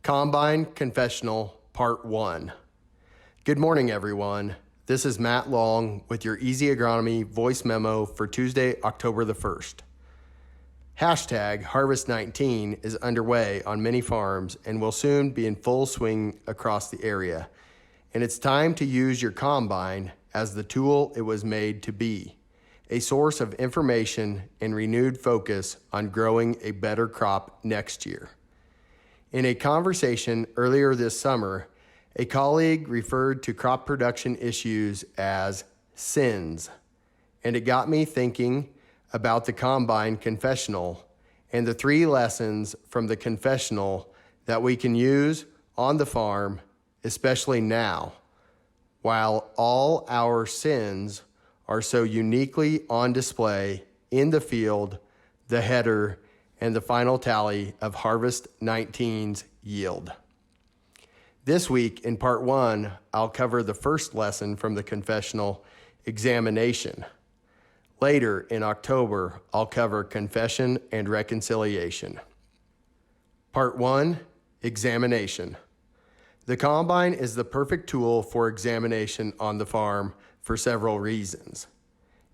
Combine Confessional Part 1. Good morning, everyone. This is Matt Long with your Easy Agronomy voice memo for Tuesday, October the 1st. Hashtag Harvest 19 is underway on many farms and will soon be in full swing across the area. And it's time to use your combine as the tool it was made to be, a source of information and renewed focus on growing a better crop next year. In a conversation earlier this summer, a colleague referred to crop production issues as sins, and it got me thinking about the Combine Confessional and the 3 lessons from the Confessional that we can use on the farm, especially now, while all our sins are so uniquely on display in the field, the header, and the final tally of Harvest 19's yield. This week in Part 1, I'll cover the first lesson from the Confessional, examination. Later in October, I'll cover confession and reconciliation. Part 1, examination. The combine is the perfect tool for examination on the farm for several reasons.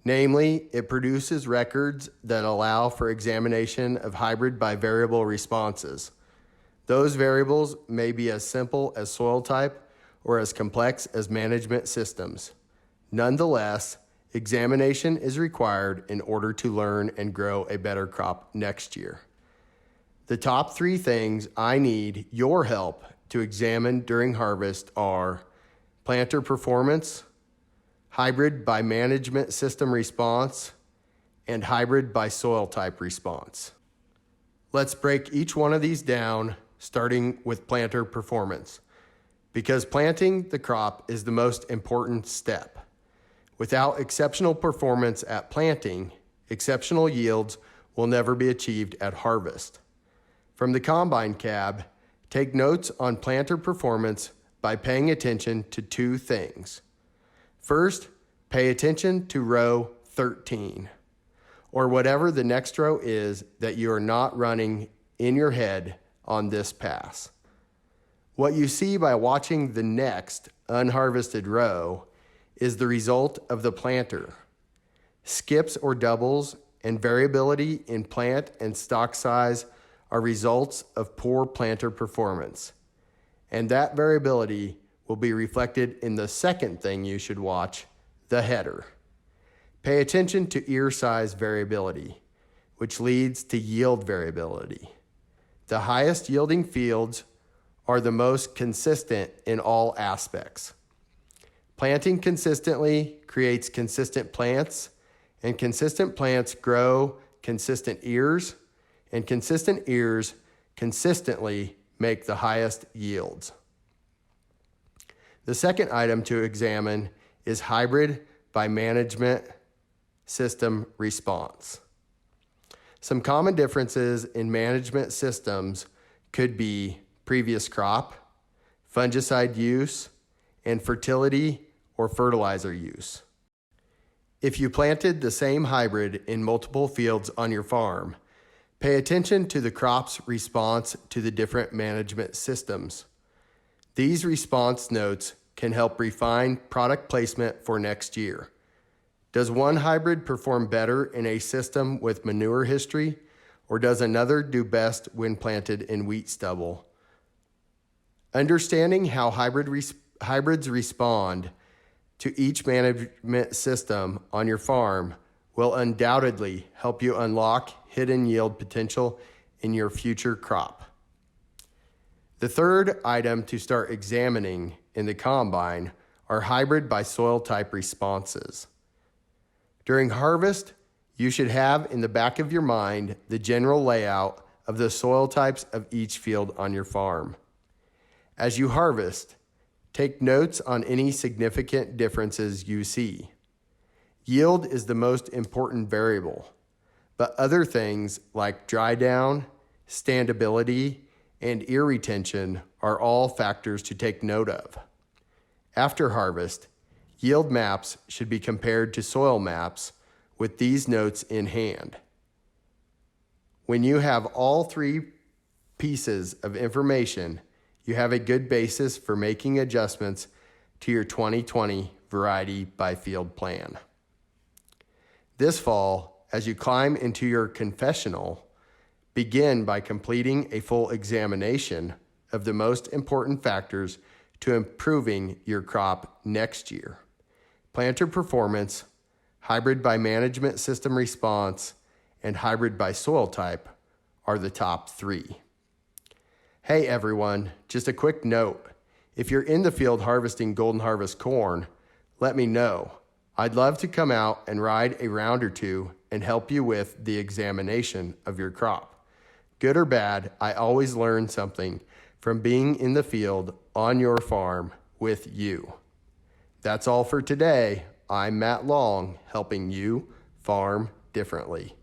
Namely, it produces records that allow for examination of hybrid by variable responses. Those variables may be as simple as soil type or as complex as management systems. Nonetheless, examination is required in order to learn and grow a better crop next year. The top 3 things I need your help to examine during harvest are planter performance, hybrid by management system response, and hybrid by soil type response. Let's break each one of these down, starting with planter performance, because planting the crop is the most important step. Without exceptional performance at planting, exceptional yields will never be achieved at harvest. From the combine cab, take notes on planter performance by paying attention to 2 things. First, pay attention to row 13, or whatever the next row is that you are not running in your head on this pass. What you see by watching the next unharvested row is the result of the planter. Skips or doubles and variability in plant and stalk size are results of poor planter performance. And that variability will be reflected in the second thing you should watch, the header. Pay attention to ear size variability, which leads to yield variability. The highest yielding fields are the most consistent in all aspects. Planting consistently creates consistent plants, and consistent plants grow consistent ears, and consistent ears consistently make the highest yields. The second item to examine is hybrid by management system response. Some common differences in management systems could be previous crop, fungicide use, and fertility or fertilizer use. If you planted the same hybrid in multiple fields on your farm, pay attention to the crop's response to the different management systems. These response notes can help refine product placement for next year. Does one hybrid perform better in a system with manure history, or does another do best when planted in wheat stubble? Understanding how hybrids respond to each management system on your farm will undoubtedly help you unlock hidden yield potential in your future crop. The third item to start examining in the combine are hybrid by soil type responses. During harvest, you should have in the back of your mind the general layout of the soil types of each field on your farm. As you harvest, take notes on any significant differences you see. Yield is the most important variable, but other things like dry down, standability, and ear retention are all factors to take note of. After harvest, yield maps should be compared to soil maps with these notes in hand. When you have all 3 pieces of information, you have a good basis for making adjustments to your 2020 variety by field plan. This fall, as you climb into your confessional, begin by completing a full examination of the most important factors to improving your crop next year. Planter performance, hybrid by management system response, and hybrid by soil type are the top 3. Hey everyone, just a quick note. If you're in the field harvesting Golden Harvest corn, let me know. I'd love to come out and ride a round or two and help you with the examination of your crop. Good or bad, I always learn something from being in the field on your farm with you. That's all for today. I'm Matt Long, helping you farm differently.